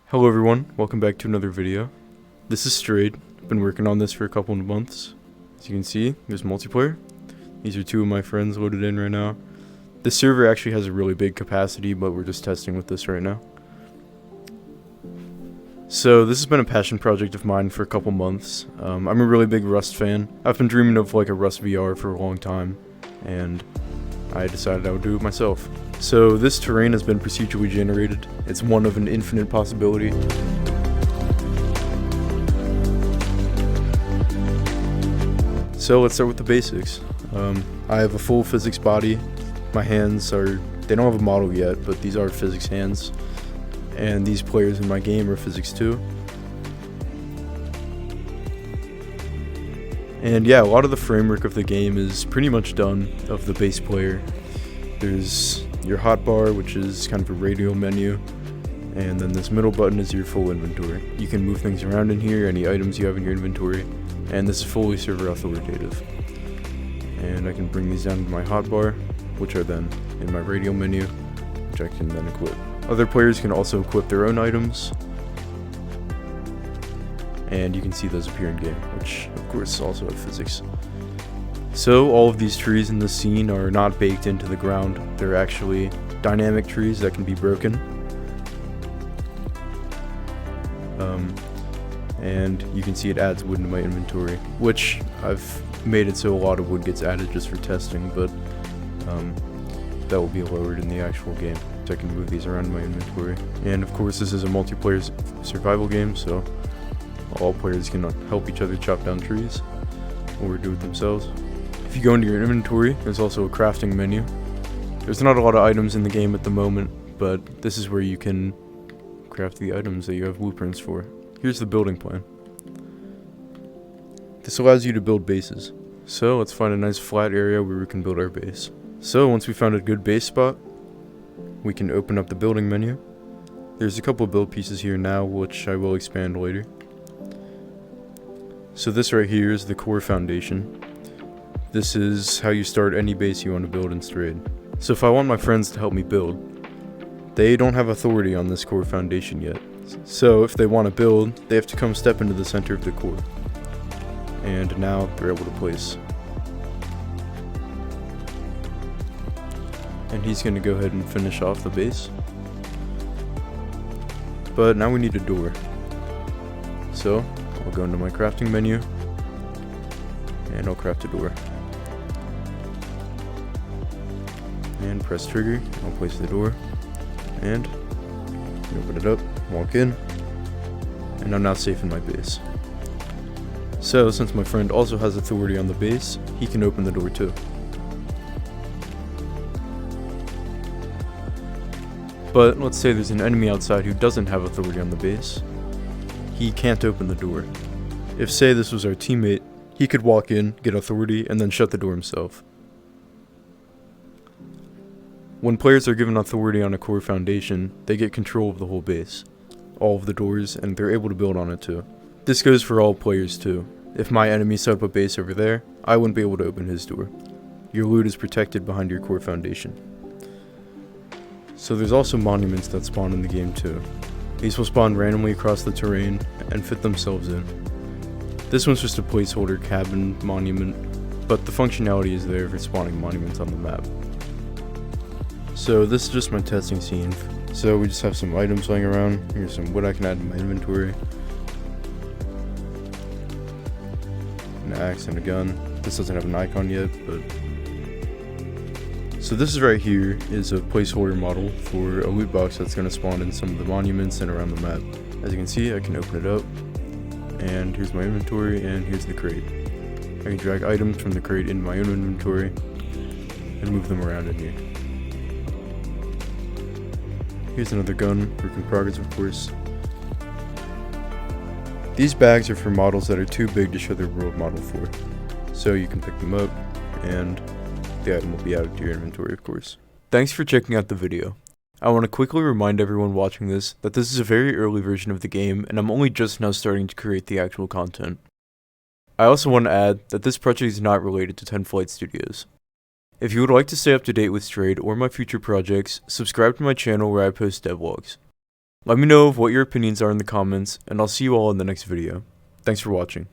Hello everyone, welcome back to another video. This is Strayed. I've been working on this for a couple of months. As you can see, there's multiplayer. These are two of my friends loaded in right now. This server actually has a really big capacity, but we're just testing with this right now. So this has been a passion project of mine for a couple months. I'm a really big Rust fan. I've been dreaming of like a Rust VR for a long time, and I decided I would do it myself. So this terrain has been procedurally generated. It's one of an infinite possibility. So let's start with the basics. I have a full physics body. My hands they don't have a model yet, but these are physics hands. And these players in my game are physics too. And yeah, a lot of the framework of the game is pretty much done of the base player. There's your hotbar, which is kind of a radial menu, and then this middle button is your full inventory. You can move things around in here, any items you have in your inventory, and this is fully server authoritative. And I can bring these down to my hotbar, which are then in my radial menu, which I can then equip. Other players can also equip their own items, and you can see those appear in game, which of course also have physics. So all of these trees in this scene are not baked into the ground. They're actually dynamic trees that can be broken. And you can see it adds wood into my inventory, which I've made it so a lot of wood gets added just for testing, but that will be lowered in the actual game. So I can move these around in my inventory. And of course this is a multiplayer survival game, so all players can help each other chop down trees or do it themselves. If you go into your inventory, there's also a crafting menu. There's not a lot of items in the game at the moment, but this is where you can craft the items that you have blueprints for. Here's the building plan. This allows you to build bases. So let's find a nice flat area where we can build our base. So once we found a good base spot, we can open up the building menu. There's a couple of build pieces here now, which I will expand later. So this right here is the core foundation. This is how you start any base you want to build in Strayed. So if I want my friends to help me build, they don't have authority on this core foundation yet. So if they want to build, they have to come step into the center of the core. And now they're able to place. And he's going to go ahead and finish off the base. But now we need a door. So I'll go into my crafting menu, and I'll craft a door. And press trigger, I'll place the door, and open it up, walk in, and I'm now safe in my base. So since my friend also has authority on the base, he can open the door too. But let's say there's an enemy outside who doesn't have authority on the base. He can't open the door. If say this was our teammate, he could walk in, get authority, and then shut the door himself. When players are given authority on a core foundation, they get control of the whole base, all of the doors, and they're able to build on it too. This goes for all players too. If my enemy set up a base over there, I wouldn't be able to open his door. Your loot is protected behind your core foundation. So there's also monuments that spawn in the game too. These will spawn randomly across the terrain and fit themselves in. This one's just a placeholder cabin monument, but the functionality is there for spawning monuments on the map. So this is just my testing scene. So we just have some items laying around. Here's some wood I can add to my inventory. An axe and a gun. This doesn't have an icon yet, but... So this is right here is a placeholder model for a loot box that's going to spawn in some of the monuments and around the map. As you can see, I can open it up. And here's my inventory, and here's the crate. I can drag items from the crate into my own inventory and move them around in here. Here's another gun, work in progress of course. These bags are for models that are too big to show their world model for. So you can pick them up, and the item will be added to your inventory of course. Thanks for checking out the video. I want to quickly remind everyone watching this that this is a very early version of the game, and I'm only just now starting to create the actual content. I also want to add that this project is not related to 10 Flight Studios. If you would like to stay up to date with Strayed or my future projects, subscribe to my channel where I post devlogs. Let me know what your opinions are in the comments, and I'll see you all in the next video. Thanks for watching.